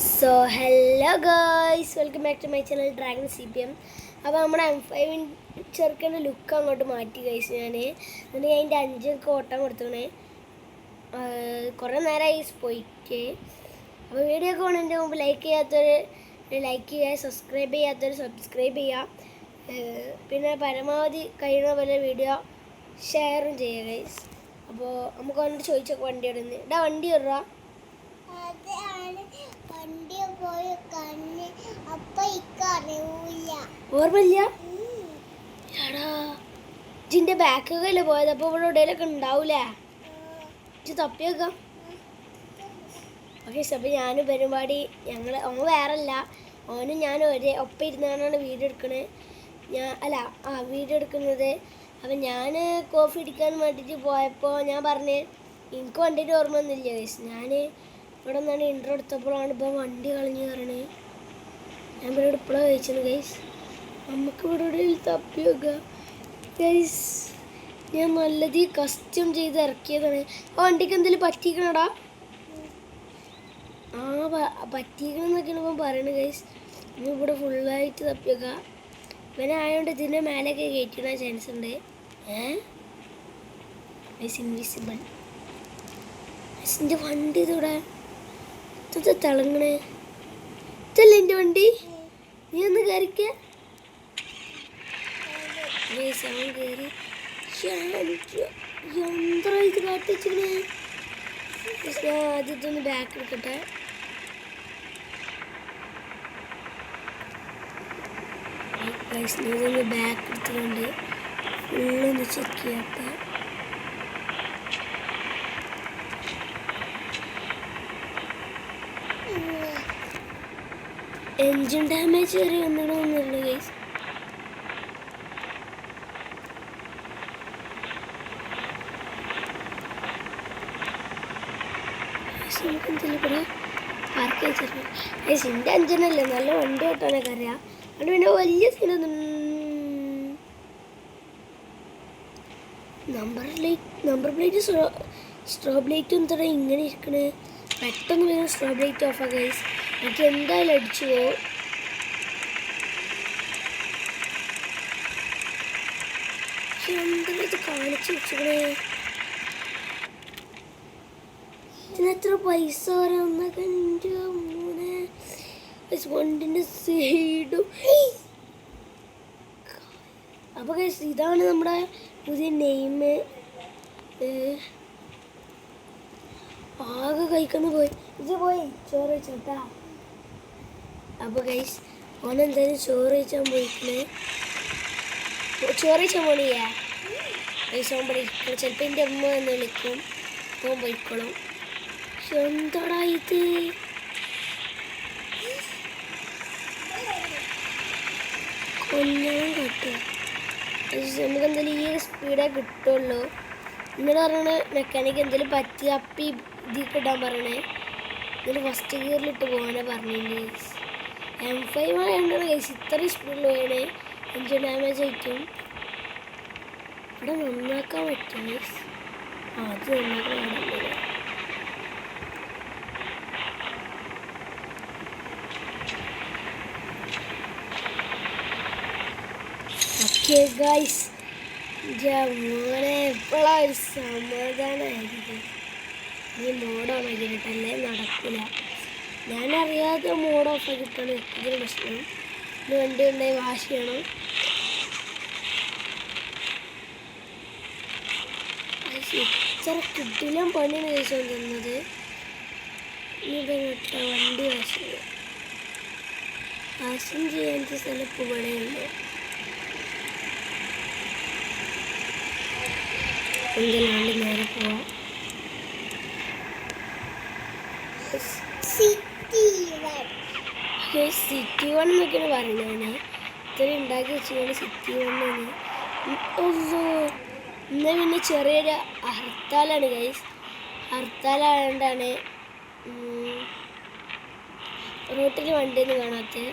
So hello guys, welcome back to my channel dragon CPM. അപ്പോൾ നമ്മുടെ M5 ചെറുക്കൻ്റെ look അങ്ങോട്ട് മാറ്റി ഗൈസ്. ഞാൻ അതിൻ്റെ 5 ഓട്ടം കൊടുത്തേ. കുറേ നേരമായി പോയിട്ട്. അപ്പോൾ വീഡിയോ ഒക്കെ കാണുന്നതിൻ്റെ മുമ്പ് ലൈക്ക് ചെയ്യാത്തവർ ലൈക്ക് ചെയ്യുക, സബ്സ്ക്രൈബ് ചെയ്യാത്തവർ സബ്സ്ക്രൈബ് ചെയ്യുക. പിന്നെ പരമാവധി കഴിയുന്ന പോലെ വീഡിയോ ഷെയറും ചെയ്യുക ഗൈസ്. അപ്പോൾ നമുക്ക് വന്നിട്ട് ചോദിച്ചൊക്കെ വണ്ടി ഇടുന്നത് ഇടാ, വണ്ടി ഇടുക. ഓർമ്മയില്ല എടാ, ഇതിൻ്റെ ബാക്കൊക്കെ പോയത്. അപ്പോൾ ഇവിടെ എവിടെയൊക്കെ ഉണ്ടാവൂലേ, ഇത് തപ്പിയൊക്കാം. ഓക്കെ, അപ്പോൾ ഞാനും പരിപാടി ഓൻ വേറല്ല, ഓനും ഞാനും ഒപ്പം ഇരുന്നാണ് വീഡിയോ എടുക്കണത്. വീഡിയോ എടുക്കുന്നത്. അപ്പം ഞാൻ കോഫി അടിക്കാൻ വേണ്ടിയിട്ട് പോയപ്പോൾ ഞാൻ പറഞ്ഞ് എനിക്ക് വണ്ടിയുടെ ഓർമ്മ ഒന്നുമില്ല ഗൈസ്. ഞാൻ ഇവിടെ നിന്നാണ് ഇൻട്രോ എടുത്തപ്പോഴാണ് ഇപ്പോൾ വണ്ടി കളഞ്ഞ് കയറണേ. ഞാൻ ഇവിടെ ഇപ്പോഴാണ് കഴിച്ചത് ഗൈസ്. നമുക്ക് ഇവിടെ എവിടെയും തപ്പി വെക്കുക ഗൈസ്. ഞാൻ നല്ലത് കസ്റ്റം ചെയ്ത് ഇറക്കിയതാണ്. ആ വണ്ടിക്ക് എന്തെങ്കിലും പറ്റിക്കണടാ? പറ്റിക്കണമെന്നൊക്കെയാണ് ഇപ്പം പറയണത് ഗൈസ്. നമ്മൾ ഇവിടെ ഫുള്ളായിട്ട് തപ്പി വെക്കുക. ഇവനെ ആയതുകൊണ്ട് ഇതിൻ്റെ മേലെയൊക്കെ കയറ്റിടാൻ ചാൻസ് ഉണ്ട്. ഇൻവിസിബിൾ എൻ്റെ വണ്ടി ഇതൂടെ തിളങ്ങണേ. ഇതല്ലേ എൻ്റെ വണ്ടി? നീ ഒന്ന് കയറിക്ക. അവൻ കയറി. എന്താ ഇത് കാട്ടിച്ചേ? ഞാൻ ആദ്യത്തൊന്ന് ബാക്ക് എടുക്കട്ടെ. ഇതൊന്ന് ബാക്ക് എടുത്തുകൊണ്ട് ഫുള്ളൊന്ന് ചെക്ക് ചെയ്യട്ടെ. എൻജിൻ ഡാമേജ് വരെ വന്നിടണമെന്നുള്ളൂ ഗൈസ്. നമുക്ക് എന്തെങ്കിലും ഇവിടെ പാർക്ക് വെച്ചിരുന്നു ഗൈസ്. എൻ്റെ അഞ്ചനല്ലേ, നല്ല വണ്ടി ഓട്ടാനൊക്കെ അറിയാം. അതുകൊണ്ട് പിന്നെ വലിയ സീനൊന്നും. നമ്പർ പ്ലേറ്റ് സ്ട്രോബ് ലൈറ്റ് എന്താ ഇങ്ങനെ ഇരിക്കണേ? പെട്ടെന്ന് വേണം സ്ട്രോബ് ലൈറ്റ് ഓഫാ ഗൈസ്. എനിക്ക് എന്തായാലും അടിച്ചു പോകും. എന്തെങ്കിലും ഇത് കാണിച്ചു വെച്ചേ. ഇതിനെത്ര പൈസ വരാന്നൊക്കെ എൻ്റെ മോനെ. വണ്ടിൻ്റെ സൈഡും. അപ്പോൾ ഗൈസ്, ഇതാണ് നമ്മുടെ പുതിയ നെയിം. ആകെ കഴിക്കുന്ന പോയി. ഇത് പോയി ചോറ് വെച്ചോട്ടാ. അപ്പോൾ ഗൈസ്, ഓനെന്തായാലും ചോറ് കഴിച്ചാൻ പോയിക്കണേ. ചോറ് കഴിച്ചാൻ പോണില്ലേ ഗൈസ്? ഓൻ പഠിക്കണം. ചിലപ്പോൾ എൻ്റെ അമ്മ എന്ന് വിളിക്കും. ഓൻ പോയിക്കോളും. പക്ഷെ എന്താടാ ഇത്? കൊല്ലം കട്ടുക. നമുക്ക് എന്തായാലും ഈ സ്പീഡേ കിട്ടുള്ളൂ. എന്നോട് പറയണ മെക്കാനിക്ക് എന്തെങ്കിലും പറ്റി അപ്പി ഇതിൽ ഇടാൻ പറയണേ. ഇതിൽ ഫസ്റ്റ് ഗിയറിലിട്ട് പോകാനാണ് പറഞ്ഞിട്ടുണ്ട്. M5 ആയതുകൊണ്ടാണ് ഗൈസ് ഇത്രയും സ്പീഡിൽ പോയണേ. എൻജിൻ ഡാമേജ് ആയിട്ടും ഇവിടെ നന്നാക്കാൻ പറ്റും ഗൈസ്. അത് നന്നാക്കാൻ പറ്റില്ല. ഓക്കെ ഗൈസ്, മോനെ എപ്പോഴാ ഒരു സമാധാനമായിരിക്കും. ഈ മോഡ് ഓൺ ആക്കിയിട്ടല്ലേ നടക്കില്ല. ഞാനറിയാതെ മോഡ് ഓഫ് ആക്കിയിട്ടാണ് ഇതിന് പ്രശ്നം. ഇത് വണ്ടി ഉണ്ടായി വാഷ് ചെയ്യണം. ഇത്ര കിട്ടിലും പണിയാണ് കഴിച്ചു തന്നത്. ഇനിയിപ്പോൾ വണ്ടി വാഷ് ചെയ്യാം. വാഷും ചെയ്യാൻ സ്ഥലം ഇവിടെയുള്ളൂ. എന്തെല്ലാണ്ട് നേരെ പോവാം. സിറ്റി വൺ എന്നൊക്കെയാണ് പറയുന്നത്. ഇത്ര ഉണ്ടാക്കി വെച്ചാണ് സിറ്റി വണ്ണാണ്. ഇന്ന് പിന്നെ ചെറിയൊരു ഹർത്താലാണ് ഗൈസ്. ഹർത്താലായതുകൊണ്ടാണ് റോട്ടിൽ വണ്ടിയൊന്നും കാണാത്തത്.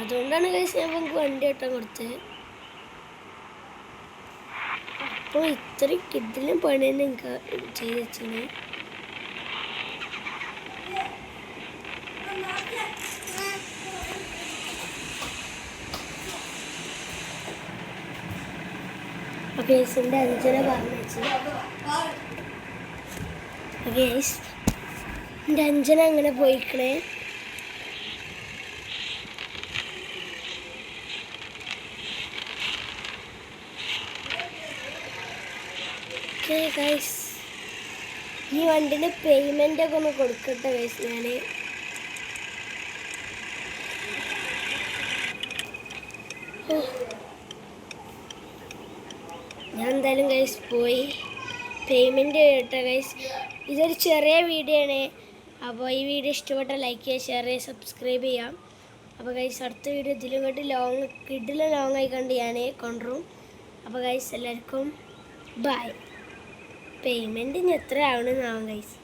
അതുകൊണ്ടാണ് ഗൈസ് ഞാൻ നമുക്ക് വണ്ടി ഓട്ടാൻ കൊടുത്തത്. അപ്പോൾ ഇത്രയും കിഡിലും പണി തന്നെ എനിക്ക് ചെയ്ത് വെച്ചാണ്. ഗേസിൻ്റെ അഞ്ചന പറഞ്ഞു ഗേസ് എൻ്റെ അഞ്ചന അങ്ങനെ പോയിക്കണേ. ഓക്കെ ഗൈസ്, ഈ വണ്ടിൻ്റെ പേയ്മെൻ്റൊക്കെ ഒന്ന് കൊടുക്കട്ടെ ഗൈസ്. ഞാൻ എന്തായാലും ഗൈസ് പോയി പേയ്മെൻറ്റ് ചെയ്യട്ടെ ഗൈസ്. ഇതൊരു ചെറിയ വീഡിയോ ആണ്. അപ്പോൾ ഈ വീഡിയോ ഇഷ്ടപ്പെട്ടാൽ ലൈക്ക് ചെയ്യുക, ഷെയർ ചെയ്യുക, സബ്സ്ക്രൈബ് ചെയ്യാം. അപ്പോൾ ഗൈസ് അടുത്ത വീഡിയോ ഇതിലും ഇങ്ങോട്ട് ലോങ് ആയി കണ്ട് ഞാൻ കൊണ്ടുവരും. അപ്പോൾ ഗൈസ് എല്ലാവർക്കും ബൈ. പേയ്മെൻറ്റ് ഇനി എത്ര ആവണമെന്നാവും ഗൈസ്.